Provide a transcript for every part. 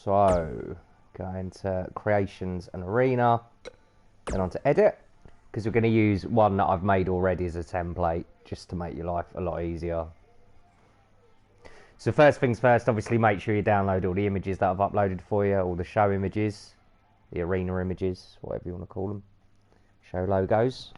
So, go into Creations and Arena, then onto Edit, because we're going to use one that I've made already as a template, just to make your life a lot easier. So first things first, obviously make sure you download all the images that I've uploaded for you, all the show images, the arena images, whatever you want to call them, show logos.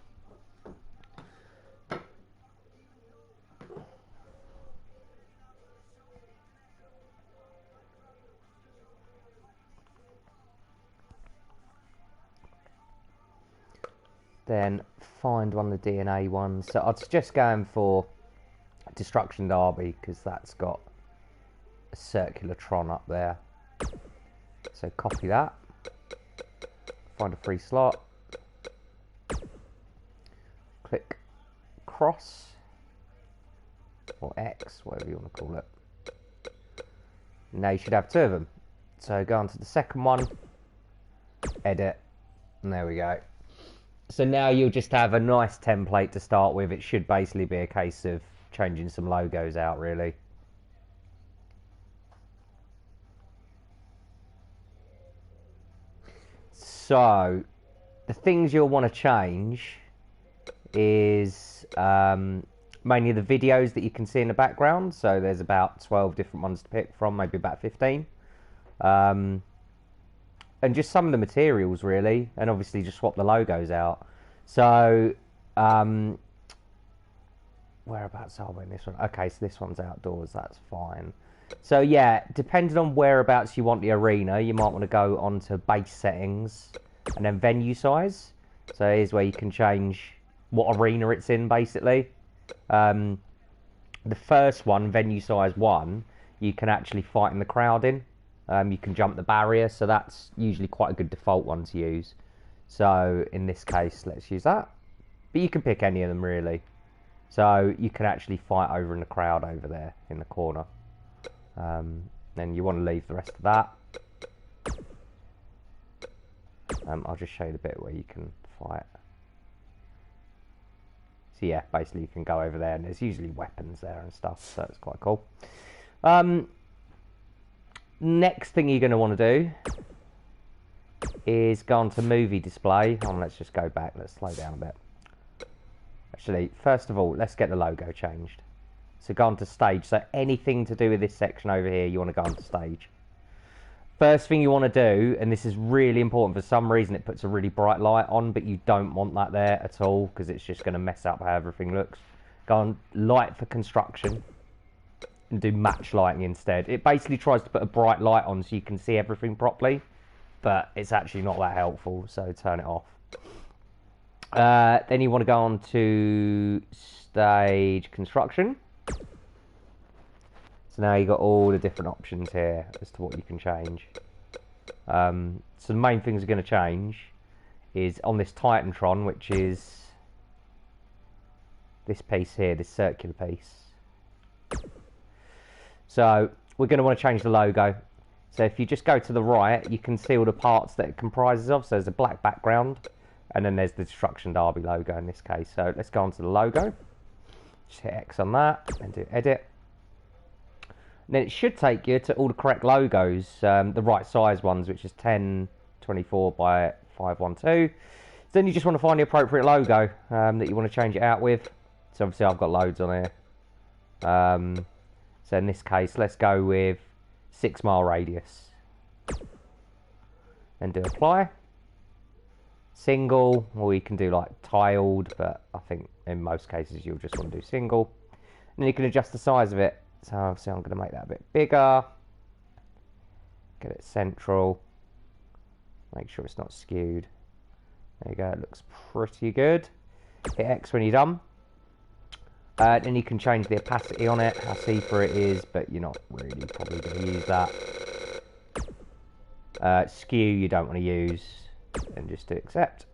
Then find one of the DNA ones. So I'd suggest going for Destruction Derby, because that's got a circular Tron up there. So copy that, find a free slot, click cross or X, whatever you want to call it. Now you should have two of them. So go on to the second one, edit, and there we go. So now you'll just have a nice template to start with. It should basically be a case of changing some logos out, really. So the things you'll want to change is mainly the videos that you can see in the background. So there's about 12 different ones to pick from, maybe about 15. And just some of the materials, really, and obviously just swap the logos out. So whereabouts are we in this one? Okay, so this one's outdoors, that's fine. So yeah, depending on whereabouts you want the arena, you might want to go onto base settings and then venue size. So here's where you can change what arena it's in, basically. The first one, venue size 1, you can actually fight in the crowd in. You can jump the barrier, so that's usually quite a good default one to use. So in this case, let's use that. But you can pick any of them, really. So you can actually fight over in the crowd over there in the corner. Then you want to leave the rest of that. I'll just show you the bit where you can fight. So yeah, basically you can go over there, and there's usually weapons there and stuff, so it's quite cool. Next thing you're going to want to do is go on to movie display. Let's just go back, let's slow down a bit. Actually, first of all, let's get the logo changed. So go on to stage. So anything to do with this section over here, you want to go on to stage. First thing you want to do, and this is really important, for some reason it puts a really bright light on, but you don't want that there at all, because it's just going to mess up how everything looks. Go on light for construction and do match lighting instead. It basically tries to put a bright light on so you can see everything properly, but it's actually not that helpful, so turn it off. Then you want to go on to stage construction. So now you've got all the different options here as to what you can change. So the main things are going to change is on this Titantron, which is this piece here, this circular piece. So we're going to want to change the logo. So if you just go to the right, you can see all the parts that it comprises of. So there's a black background, and then there's the Destruction Derby logo in this case. So let's go on to the logo. Just hit X on that and do edit. And then it should take you to all the correct logos, the right size ones, which is 1024 by 512. So then you just want to find the appropriate logo that you want to change it out with. So obviously I've got loads on here. So in this case, let's go with 6 mile radius. Then do apply. Single, or you can do like tiled, but I think in most cases you'll just want to do single. And then you can adjust the size of it. So obviously I'm going to make that a bit bigger. Get it central. Make sure it's not skewed. There you go, it looks pretty good. Hit X when you're done. Then you can change the opacity on it, how see-through it is, but you're not really probably going to use that. Skew you don't want to use, and just do accept.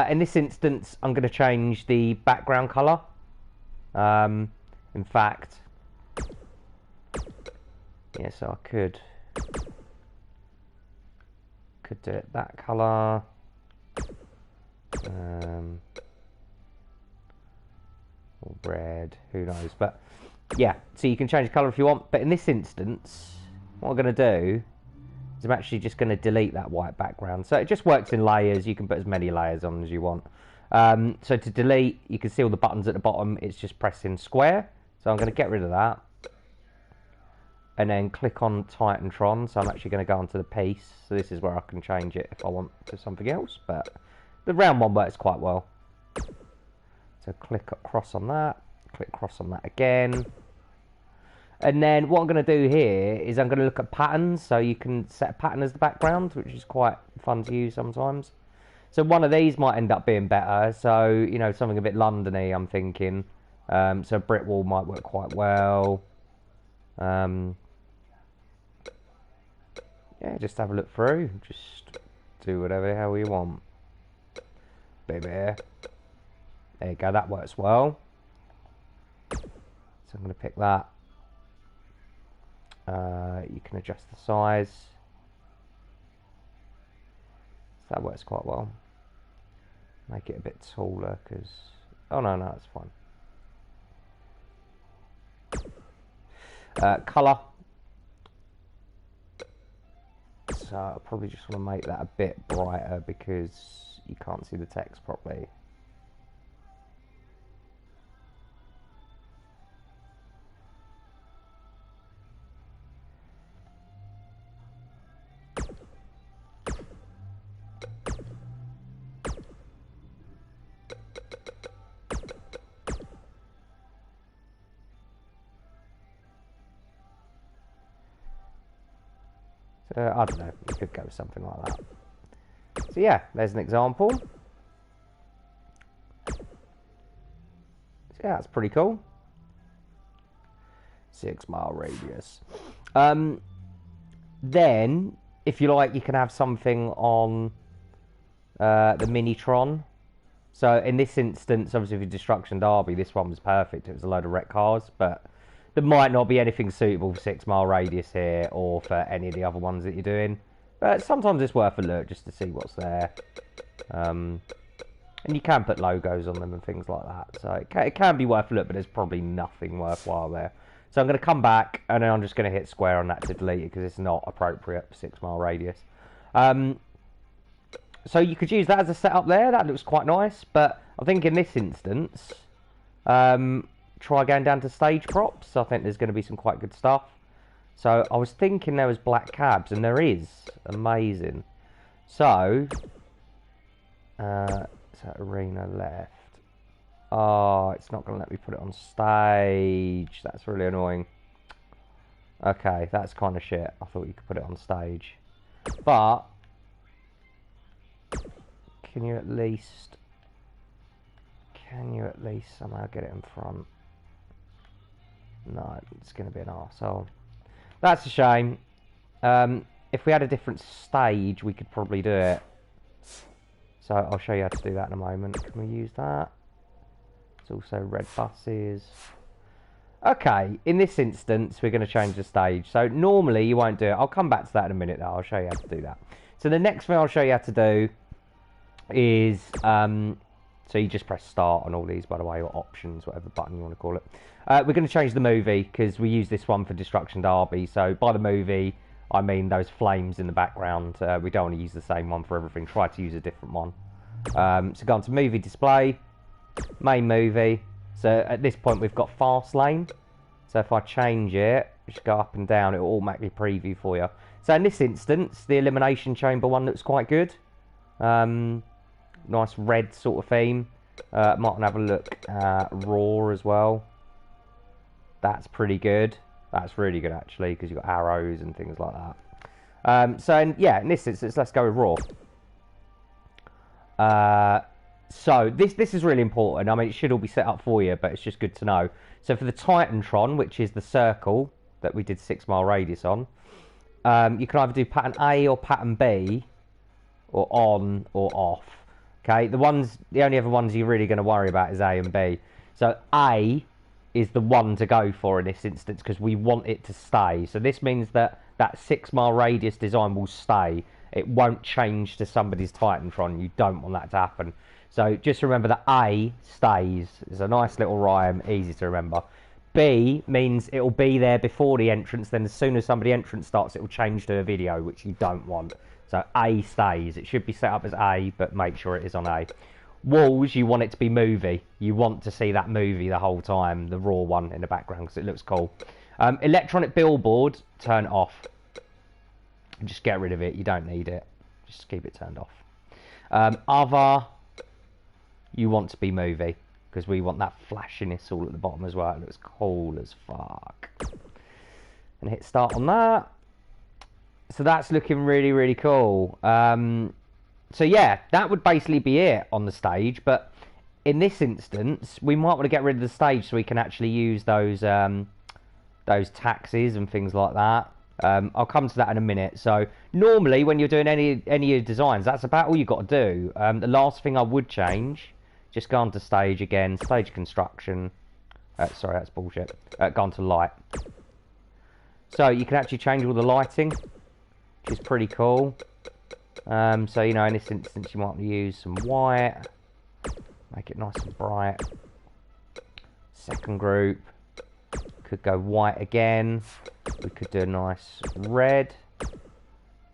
In this instance, I'm going to change the background colour. In fact, yeah, so I could do it that colour. Or red, who knows, but yeah, so you can change the colour if you want, but in this instance what I'm going to do is I'm actually just going to delete that white background. So it just works in layers. You can put as many layers on as you want. So to delete, you can see all the buttons at the bottom. It's just pressing square. So I'm going to get rid of that. And then click on Titantron. So I'm actually going to go onto the piece. So this is where I can change it if I want to something else. But the round one works quite well. So click cross on that. Click cross on that again. And then what I'm going to do here is I'm going to look at patterns. So you can set a pattern as the background, which is quite fun to use sometimes. So one of these might end up being better. So, you know, something a bit London-y, I'm thinking. So brick wall might work quite well. Yeah, just have a look through. Just do whatever the hell you want. Baby. There you go, that works well. So I'm going to pick that. You can adjust the size. So that works quite well. Make it a bit taller because... Oh, no, it's fine. Colour. So I probably just want to make that a bit brighter because you can't see the text properly. I don't know, you could go with something like that. So yeah, there's an example. So yeah, that's pretty cool. 6 mile radius. Then, if you like, you can have something on the Minitron. So in this instance, obviously for Destruction Derby, this one was perfect. It was a load of wrecked cars, but there might not be anything suitable for 6 mile radius here or for any of the other ones that you're doing. But sometimes it's worth a look just to see what's there. And you can put logos on them and things like that. So it can be worth a look, but there's probably nothing worthwhile there. So I'm going to come back and then I'm just going to hit square on that to delete it because it's not appropriate for 6 mile radius. So you could use that as a setup there. That looks quite nice. But I think in this instance... try going down to stage props. I think there's going to be some quite good stuff. So I was thinking there was black cabs, and there is. Amazing. So arena left. Oh, it's not going to let me put it on stage. That's really annoying. Okay, that's kind of shit. I thought you could put it on stage. But can you at least somehow get it in front? No, it's going to be an arsehole. That's a shame. If we had a different stage, we could probably do it. So I'll show you how to do that in a moment. Can we use that? It's also red buses. Okay, in this instance, we're going to change the stage. So normally you won't do it. I'll come back to that in a minute, though. I'll show you how to do that. So the next thing I'll show you how to do is... so you just press start on all these, by the way, or options, whatever button you want to call it. We're going to change the movie because we use this one for Destruction Derby. So by the movie, I mean those flames in the background. We don't want to use the same one for everything. Try to use a different one. So go on to movie display, main movie. So at this point, we've got fast lane. So if I change it, just go up and down, it will automatically preview for you. So in this instance, the elimination chamber one looks quite good. Nice red sort of theme. Might want to have a look at Raw as well. That's pretty good. That's really good actually because you've got arrows and things like that. Yeah, in this instance, let's go with Raw. So this is really important. I mean, it should all be set up for you, but it's just good to know. So for the Titantron, which is the circle that we did 6 mile radius on, you can either do pattern A or pattern B, or on or off. Okay, the only other ones you're really going to worry about is A and B. So A is the one to go for in this instance because we want it to stay. So this means that 6 mile radius design will stay. It won't change to somebody's Titantron. You don't want that to happen. So just remember that A stays. It's a nice little rhyme, easy to remember. B means it'll be there before the entrance, then as soon as somebody entrance starts, it'll change to a video, which you don't want. So A stays. It should be set up as A, but make sure it is on A. Walls, you want it to be movie. You want to see that movie the whole time, the raw one in the background, because it looks cool. Electronic billboard, turn off. Just get rid of it. You don't need it. Just keep it turned off. Other, you want to be movie, because we want that flashiness all at the bottom as well. It looks cool as fuck. And hit start on that. So that's looking really, really cool. So yeah, that would basically be it on the stage. But in this instance, we might want to get rid of the stage so we can actually use those taxis and things like that. I'll come to that in a minute. So normally when you're doing any of your designs, that's about all you've got to do. The last thing I would change, just go on to stage again, stage construction. Sorry, that's bullshit. Go on to light. So you can actually change all the lighting, which is pretty cool. So, you know, in this instance, you might want to use some white. Make it nice and bright. Second group. Could go white again. We could do a nice red.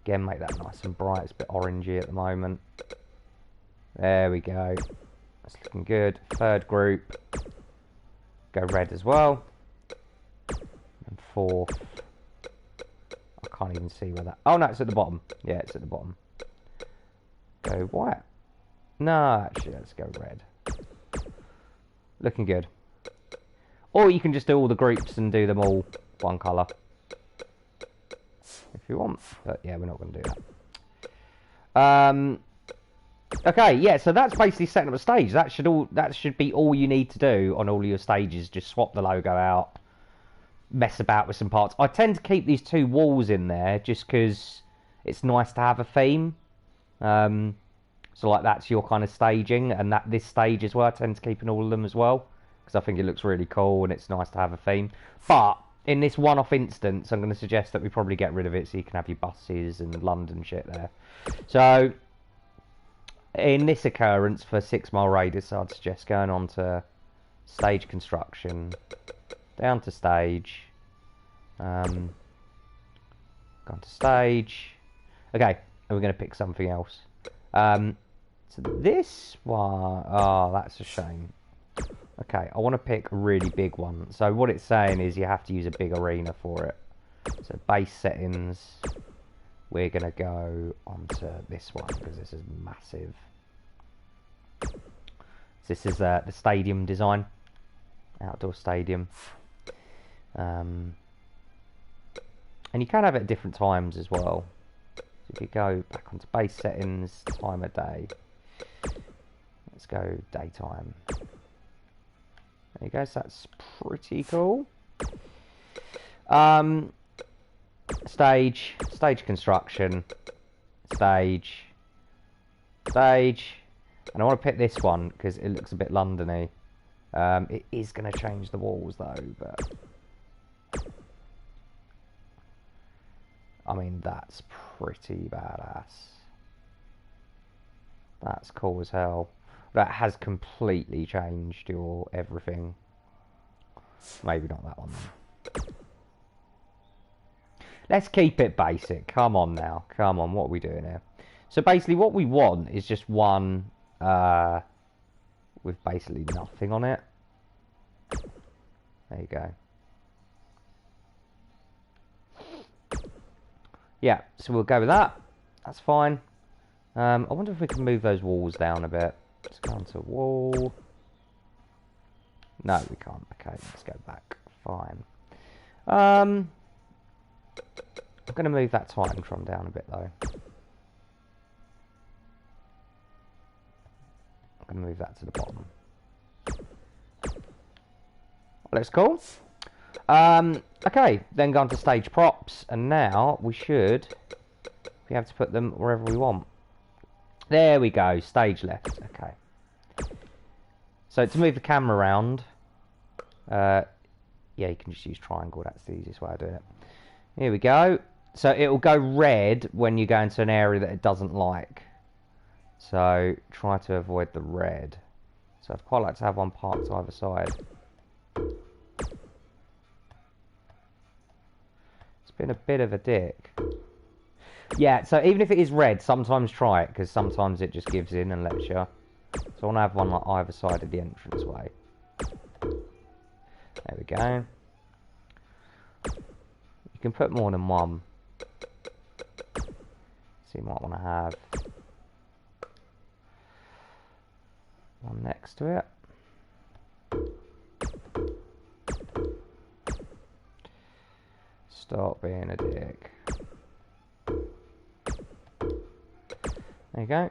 Again, make that nice and bright. It's a bit orangey at the moment. There we go. That's looking good. Third group. Go red as well. And fourth. I can't even see where that... Oh, no, it's at the bottom. Yeah, it's at the bottom. Go white. No, actually, let's go red. Looking good. Or you can just do all the groups and do them all one colour. If you want. But yeah, we're not going to do that. Okay, yeah, so that's basically setting up a stage. That should be all you need to do on all your stages. Just swap the logo out. Mess about with some parts. I tend to keep these two walls in there just because it's nice to have a theme. So like that's your kind of staging, and that this stage as well, I tend to keep in all of them as well because I think it looks really cool and it's nice to have a theme. But in this one-off instance, I'm going to suggest that we probably get rid of it so you can have your buses and London shit there. So in this occurrence for 6 mile radius, I'd suggest going on to stage construction, down to stage, gone to stage. Okay, and we're going to pick something else. So this one, oh, that's a shame. Okay, I want to pick a really big one. So what it's saying is you have to use a big arena for it. So base settings, we're going to go onto this one because this is massive. This is the stadium design, outdoor stadium. And you can have it at different times as well. So if you go back onto base settings, time of day, let's go daytime. There you go, so that's pretty cool. Stage construction, stage, and I want to pick this one because it looks a bit Londony. It is going to change the walls though, but I mean that's pretty badass. That's cool as hell. That has completely changed your everything. Maybe not that one then. Let's keep it basic. Come on now. Come on, what are we doing here? So basically what we want is just one with basically nothing on it. There you go. Yeah, so we'll go with that. That's fine. I wonder if we can move those walls down a bit. Let's go onto wall. No, we can't. Okay, let's go back. Fine. I'm going to move that Titantron down a bit though. I'm going to move that to the bottom. Looks cool. Okay, then go on to stage props, and now we should be able to put them wherever we want. There we go, stage left. Okay. So to move the camera around, yeah, you can just use triangle. That's the easiest way of doing it. Here we go. So it will go red when you go into an area that it doesn't like. So try to avoid the red. So I'd quite like to have one parked to either side. been a bit of a dick. Yeah, so even if it is red, sometimes try it, because sometimes it just gives in and lets you. So I want to have one like either side of the entranceway. There we go. You can put more than one. So you might want to have one next to it. Stop being a dick. There you go.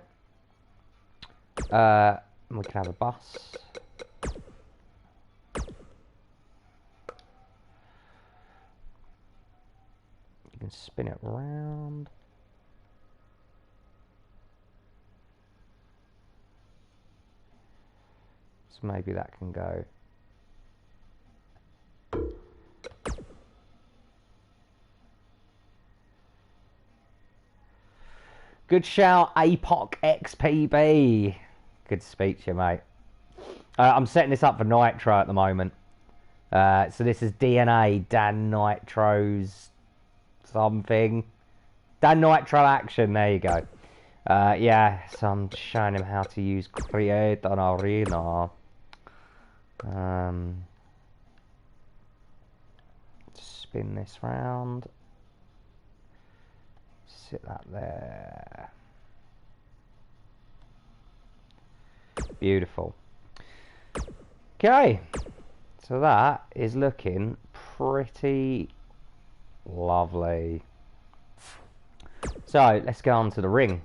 We can have a bus. You can spin it round. So maybe that can go. Good shout, APOC XPB. Good to speak to you, mate. I'm setting this up for Nitro at the moment. So this is DNA, Dan Nitro's something. Dan Nitro Action, there you go. Yeah, so I'm showing him how to use Create an Arena. Spin this round. Sit that there. Beautiful. Okay, so that is looking pretty lovely. So let's go on to the ring.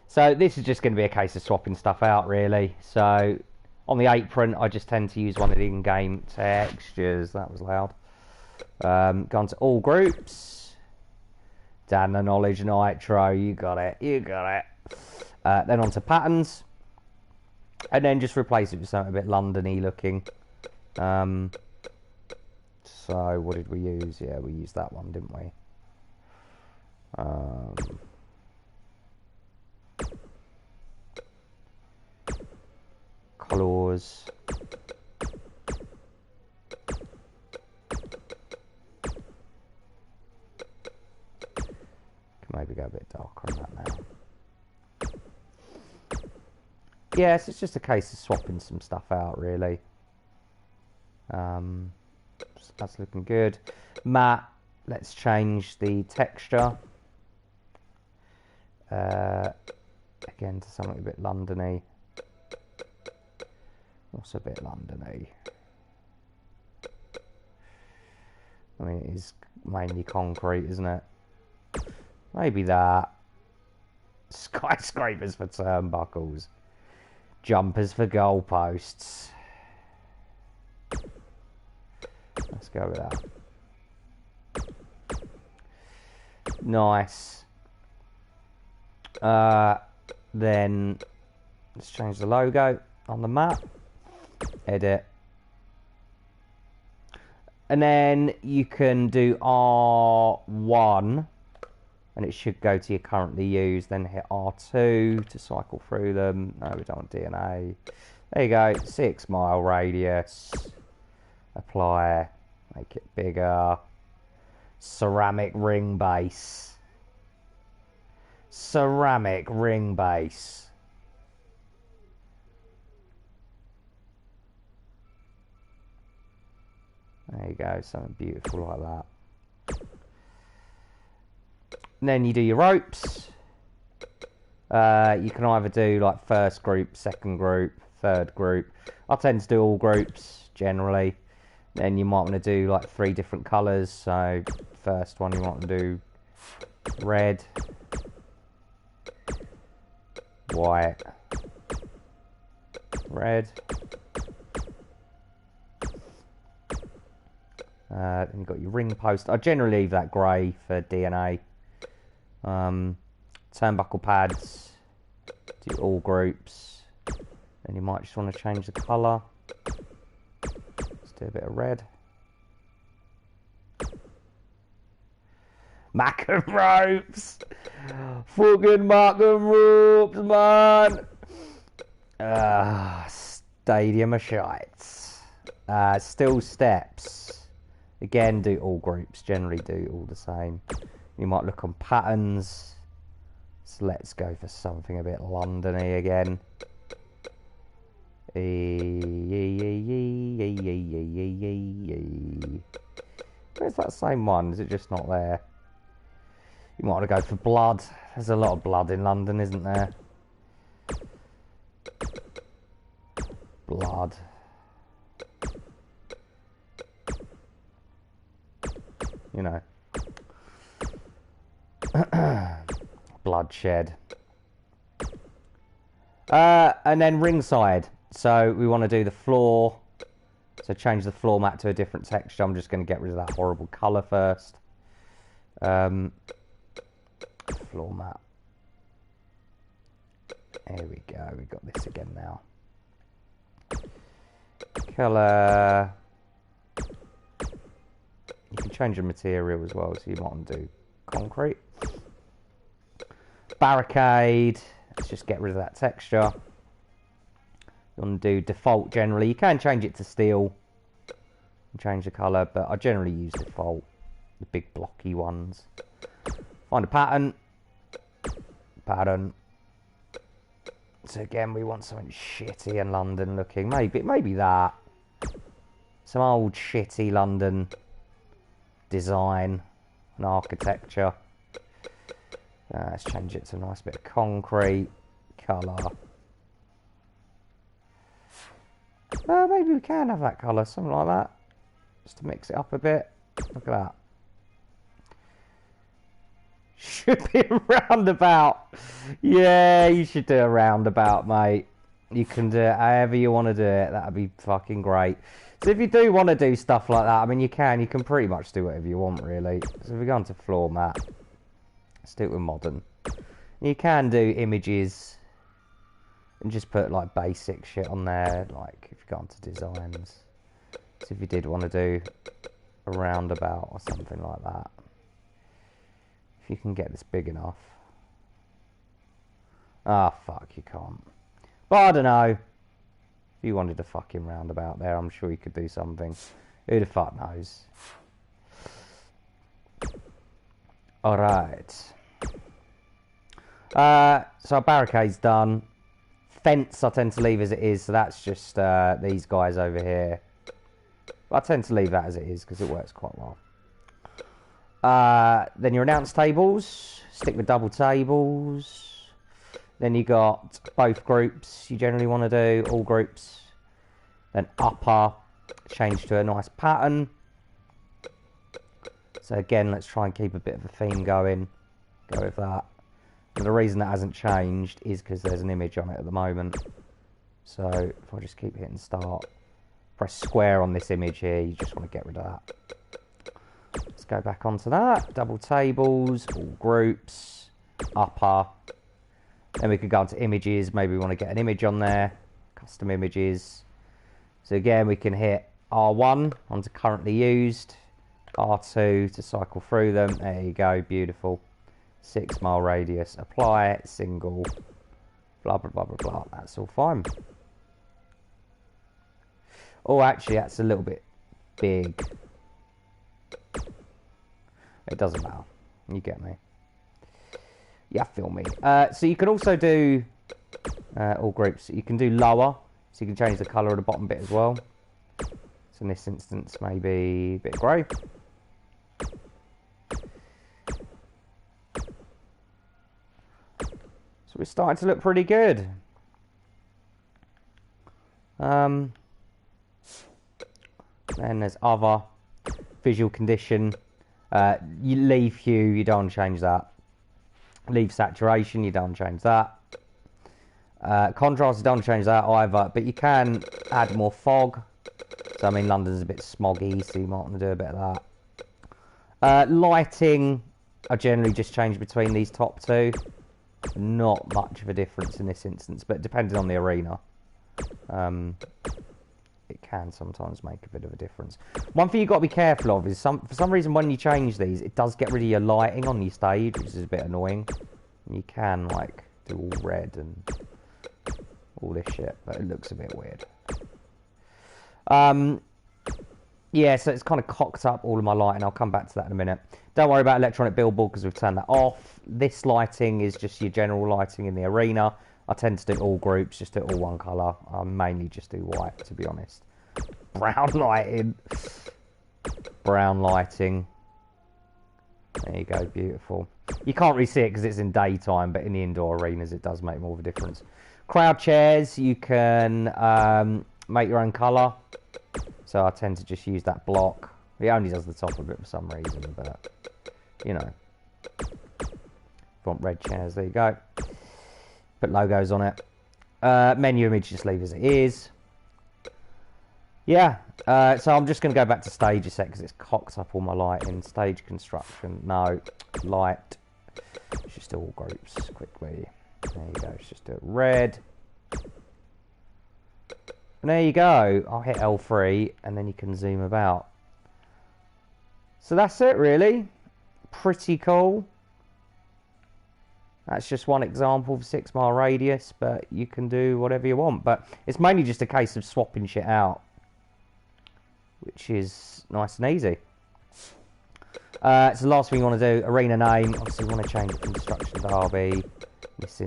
So this is just going to be a case of swapping stuff out, really. So on the apron, I just tend to use one of the in-game textures. That was loud. Gone to all groups. Dan the Knowledge Nitro, you got it, you got it. Then on to patterns. And then just replace it with something a bit London-y looking. So what did we use? Yeah, we used that one, didn't we? Colours. Maybe go a bit darker on that now. Yes, it's just a case of swapping some stuff out, really. That's looking good. Matte, let's change the texture. Again, to something a bit London-y. What's a bit London-y? I mean, it is mainly concrete, isn't it? Maybe that. Skyscrapers for turnbuckles. Jumpers for goalposts. Let's go with that. Nice. Then let's change the logo on the map. Edit. And then you can do R1. And it should go to your currently used. Then hit R2 to cycle through them. No, we don't want DNA. There you go. 6 mile radius. Apply. Make it bigger. Ceramic ring base. Ceramic ring base. There you go. Something beautiful like that. And then you do your ropes. You can either do like first group, second group, third group. I tend to do all groups generally. Then you might want to do like 3 different colours. So first one you want to do red, white, red. Then you've got your ring post. I generally leave that grey for DNA. Turnbuckle pads, do all groups, and you might just want to change the colour. Let's do a bit of red. Mac and ropes! Fucking Mac and ropes, man! Stadium of shites. Still steps. Again, do all groups. Generally do all the same. You might look on patterns. So let's go for something a bit London-y again. Where's that same one? Is it just not there? You might want to go for blood. There's a lot of blood in London, isn't there? Blood. You know. Bloodshed. And then ringside. So we want to do the floor. So change the floor mat to a different texture. I'm just going to get rid of that horrible colour first. Floor mat. There we go. We've got this again now. Colour. You can change the material as well. So you might want to do concrete. Barricade. Let's just get rid of that texture. You want to do default generally. You can change it to steel and change the colour, but I generally use default, the big blocky ones. Find a pattern. Pattern. So again, we want something shitty and London looking. Maybe that. Some old shitty London design and architecture. Let's change it to a nice bit of concrete colour. Maybe we can have that colour, something like that, just to mix it up a bit. Look at that. Should be a roundabout. Yeah, you should do a roundabout, mate. You can do it however you want to do it. That'd be fucking great. So if you do want to do stuff like that, I mean, you can pretty much do whatever you want, really. So if we go into floor mat, let's do it with modern. You can do images and just put like basic shit on there, like if you go into designs. So if you did want to do a roundabout or something like that, if you can get this big enough. Ah, fuck, you can't. But I don't know. If you wanted a fucking roundabout there, I'm sure you could do something. Who the fuck knows? Alright. So our barricade's done. Fence I tend to leave as it is, so that's just these guys over here. But I tend to leave that as it is because it works quite well. Then your announce tables. Stick with double tables. Then you got both groups you generally want to do, all groups. Then upper, change to a nice pattern. So again, let's try and keep a bit of a theme going. Go with that. And the reason that hasn't changed is because there's an image on it at the moment. So if I just keep hitting start, press square on this image here, you just want to get rid of that. Let's go back onto that. Double tables, all groups, upper. Then we could go into images. Maybe we want to get an image on there. Custom images. So again, we can hit R1 onto currently used. R2 to cycle through them. There you go. Beautiful. 6 mile radius. Apply. Single. Blah, blah, blah, blah, blah. That's all fine. Oh, actually, that's a little bit big. It doesn't matter. You get me. Yeah, feel me. So you can also do all groups. You can do lower, so you can change the colour of the bottom bit as well. So in this instance, maybe a bit grey. So we're starting to look pretty good. Then there's other visual condition. You leave hue, you don't change that. Leave saturation, you don't change that. Contrast, you don't change that either, but you can add more fog. So I mean, London's a bit smoggy, so you might want to do a bit of that. Lighting, I generally just change between these top two. Not much of a difference in this instance, but depending on the arena, it can sometimes make a bit of a difference. One thing you've got to be careful of is for some reason when you change these, it does get rid of your lighting on your stage, which is a bit annoying. You can like do all red and all this shit, but it looks a bit weird. Yeah, so it's kind of cocked up all of my lighting. I'll come back to that in a minute. Don't worry about electronic billboard because we've turned that off. This lighting is just your general lighting in the arena. I tend to do all groups, just do all one colour. I mainly just do white, to be honest. Brown lighting. Brown lighting. There you go, beautiful. You can't really see it because it's in daytime, but in the indoor arenas it does make more of a difference. Crowd chairs, you can make your own colour. So I tend to just use that block. It only does the top of it for some reason, but, you know. If you want red chairs, there you go. Put logos on it. Menu image, just leave as it is. Yeah, so I'm just going to go back to stage a sec because it's cocked up all my lighting. Stage construction, no. Light. Let's just do all groups quickly. There you go, let's just do it red. And there you go. I'll hit L3 and then you can zoom about. So that's it really. Pretty cool. That's just one example of 6 mile radius, but you can do whatever you want. But it's mainly just a case of swapping shit out, which is nice and easy. So the last thing you want to do, arena name. Obviously you want to change it from Destruction Derby, this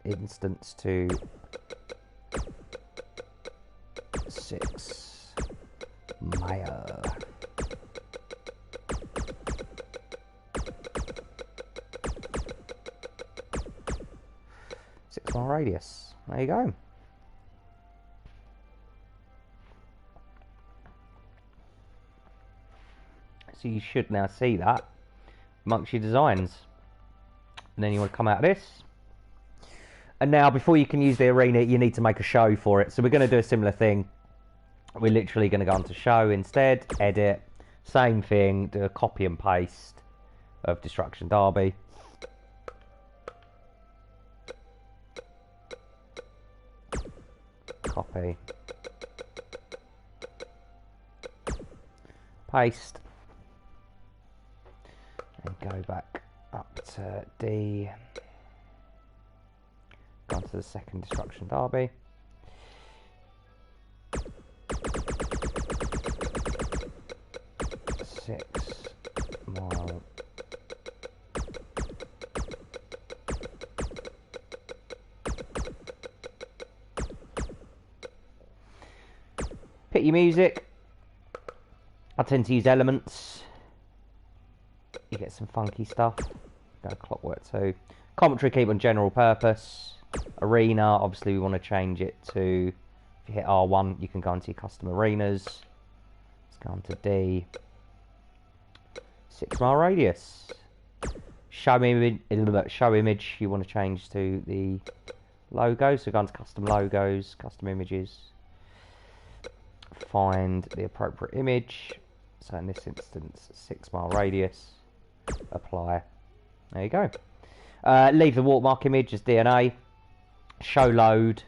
instance to 6 mile. 6 mile radius. There you go. So you should now see that amongst your designs. And then you want to come out of this. And now before you can use the arena, you need to make a show for it. So we're going to do a similar thing. We're literally going to go onto show instead, edit, same thing, do a copy and paste of Destruction Derby. Copy. Paste. And go back up to D. Go to the second Destruction Derby. Six mile. Pick your music. I tend to use Elements. You get some funky stuff. Go Clockwork too. Commentary, keep on general purpose. Arena, obviously we want to change it to, if you hit R1, you can go into your custom arenas. Let's go on to D. 6 mile radius. Show image, you want to change to the logo. So go into custom logos, custom images. Find the appropriate image. So in this instance, 6 mile radius. Apply. There you go. Leave the watermark image as DNA. Show load.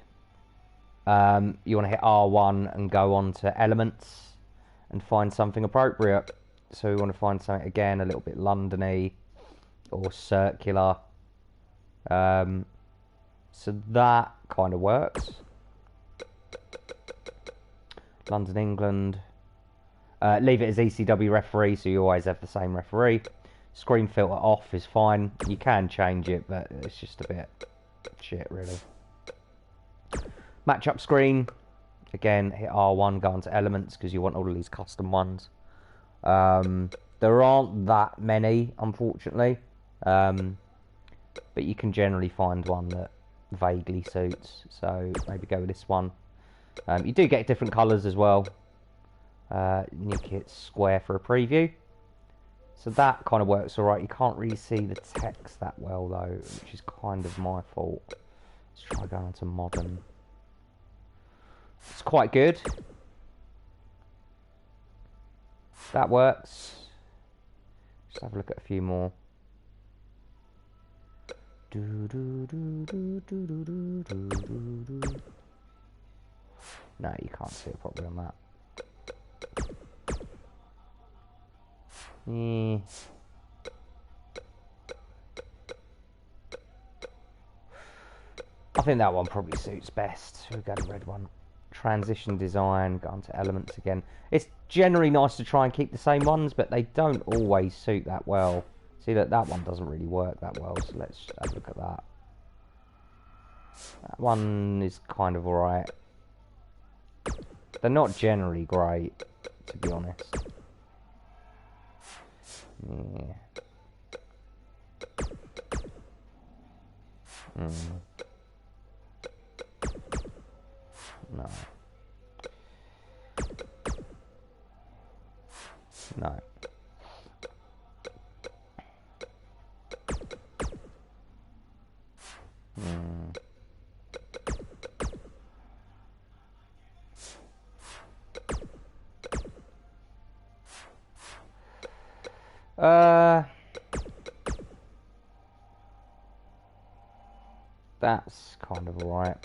You want to hit R1 and go on to elements and find something appropriate. So we want to find something again a little bit London-y or circular. So that kind of works. London, England. Leave it as ECW referee, so you always have the same referee. Screen filter off is fine. You can change it, but it's just a bit shit, really. Matchup screen. Again, hit R1, go into elements, because you want all of these custom ones. There aren't that many, unfortunately. But you can generally find one that vaguely suits. So maybe go with this one. You do get different colours as well. Nick it square for a preview. So that kind of works alright. You can't really see the text that well though, which is kind of my fault. Let's try going on to modern. It's quite good. That works. Just have a look at a few more. No, you can't see it properly on that. I think that one probably suits best. We'll go to the red one. transition design, go on to elements again. It's generally nice to try and keep the same ones, but they don't always suit that well. See that one doesn't really work that well, so let's have a look at that. That one is kind of alright. They're not generally great, to be honest. Yeah. No. No. That's kind of alright.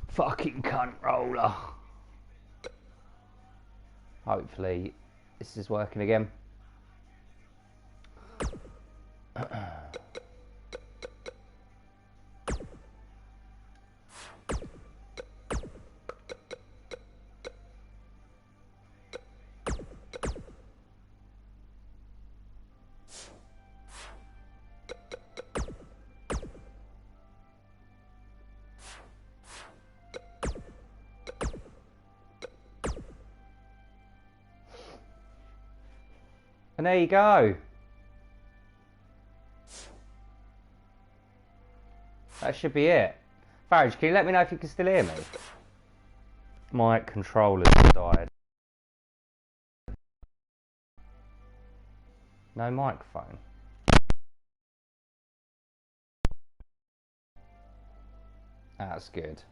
Fucking cunt roller. Hopefully this is working again. And there you go. That should be it. Farage, can you let me know if you can still hear me? My controller's died. No microphone. That's good.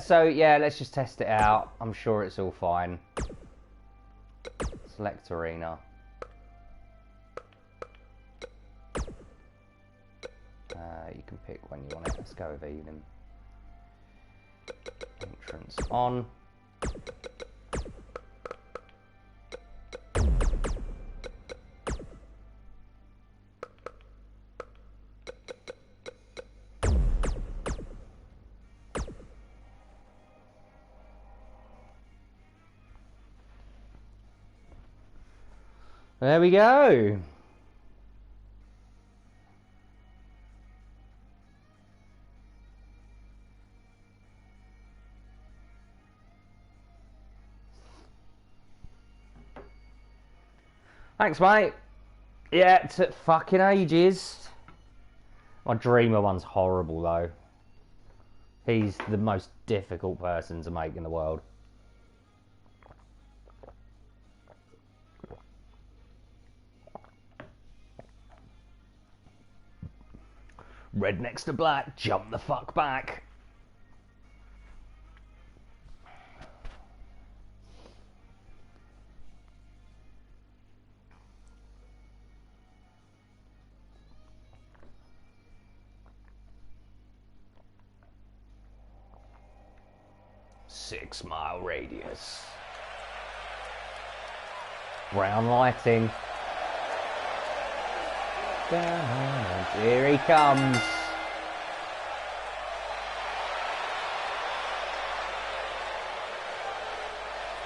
So yeah, let's just test it out. I'm sure it's all fine. Select arena. You can pick when you want it. Let's go with evening. Entrance on. There we go. Thanks, mate. Yeah, it took fucking ages. My Dreamer one's horrible, though. He's the most difficult person to make in the world. Red next to black, jump the fuck back. Six-mile radius. Brown lighting. Here he comes.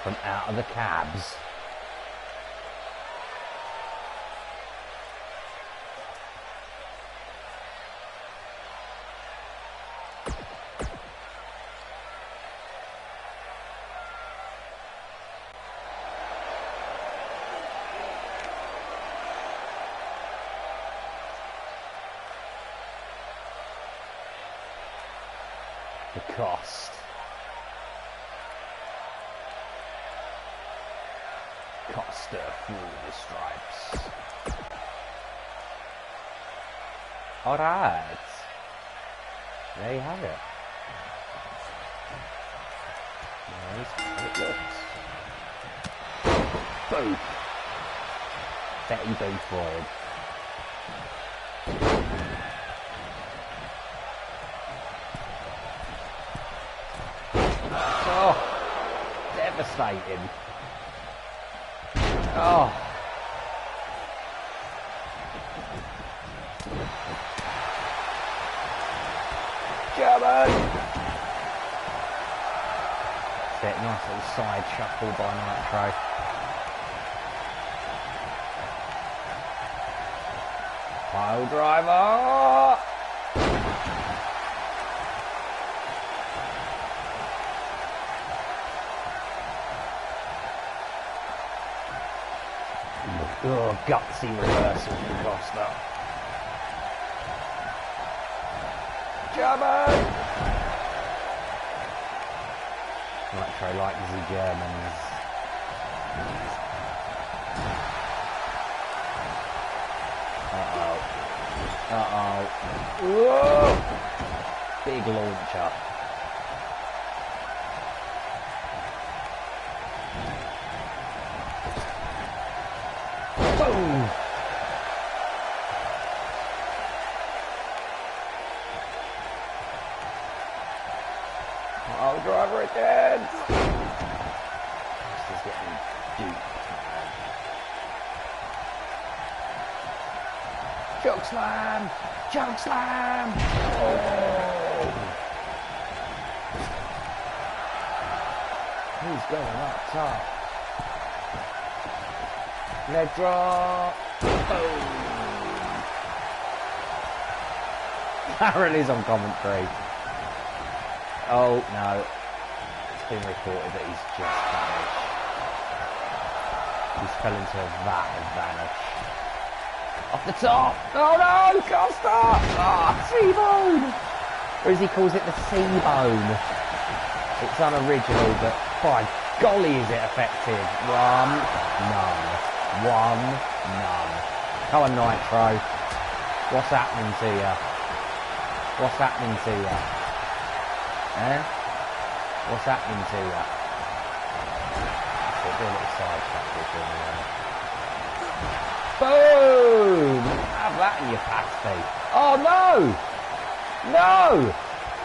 From out of the cabs. The cost. Costa through the stripes. Alright. There you have it. Nice how it looks. Boom. Betty Boo Freud. Oh, devastating. Oh. German! That's it, nice little side shuffle by Nitro. Pile driver! Oh, gutsy reversal from Costa. German! Nitro likes the Germans. Uh-oh. Whoa! Big launcher. Boom! Oh, driver again! This is getting duped. Choke slam! Choke slam! Oh! He's going up top. Leg drop. Boom! Aaron is on commentary. Oh no. It's been reported that he's just vanished. He's fell into that and vanished. Off the top! Oh no! Costa! Ah, T-bone! Or as he calls it, the C-bone. It's unoriginal, but by golly is it effective. One, none. One, none. Come on, Nitro. What's happening to you? What's happening to you? Eh? What's happening to you? Do a little side shuffle for me there. Boom! Have that in your pasty. Oh no! No!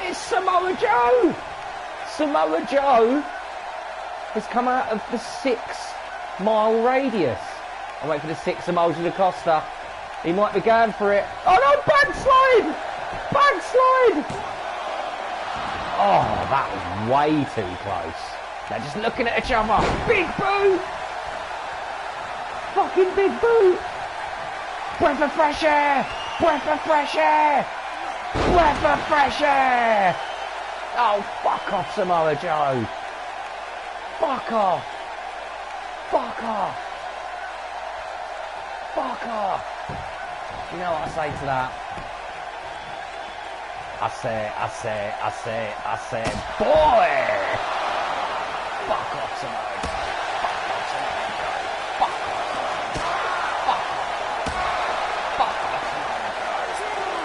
It's Samoa Joe! Samoa Joe has come out of the 6-mile radius. I'll wait for the 6 Samoa Joe Costa. He might be going for it. Oh no! Backslide! Backslide! Oh, that was way too close. They're just looking at each other. Big boot! Fucking big boot! Breath of fresh air! Breath of fresh air! Breath of fresh air! Oh, fuck off, Samoa Joe! Fuck off! Fuck off! Fuck off! You know what I say to that? I say, boy! Fuck off, Samoa Joe! Fuck off, Samoa Joe! Fuck off! Fuck off, Samoa Joe!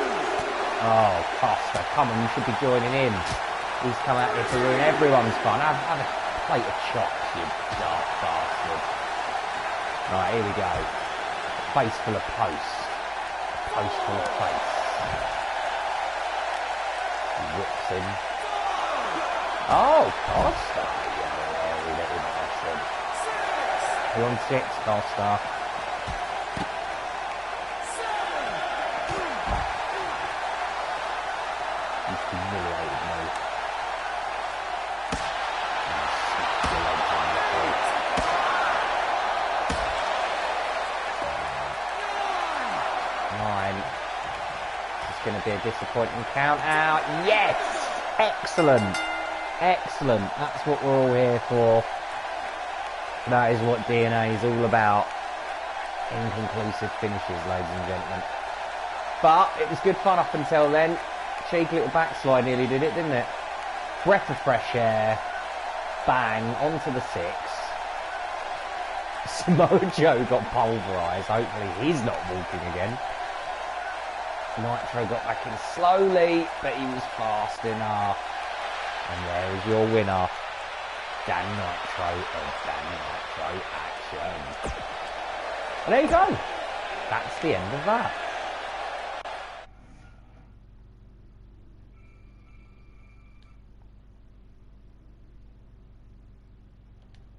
Oh, Costa, come on, you should be joining in. He's come out here to ruin everyone's fun. Have a plate of chops, you dark bastard. Right, here we go. Face full of posts. Post full of face. He whips him. Oh, Costa. Yeah, little bastard. We're on 6, Costa. He's humiliated me. Going to be a disappointing count out. Yes! Excellent. Excellent. That's what we're all here for. That is what DNA is all about. Inconclusive finishes, ladies and gentlemen. But it was good fun up until then. Cheeky little backslide nearly did it, didn't it? Breath of fresh air. Bang. Onto the 6. Samoa Joe got pulverised. Hopefully he's not walking again. Nitro got back in slowly, but he was fast enough. And there is your winner, Dan Nitro of Dan Nitro Action. And there you go. That's the end of that.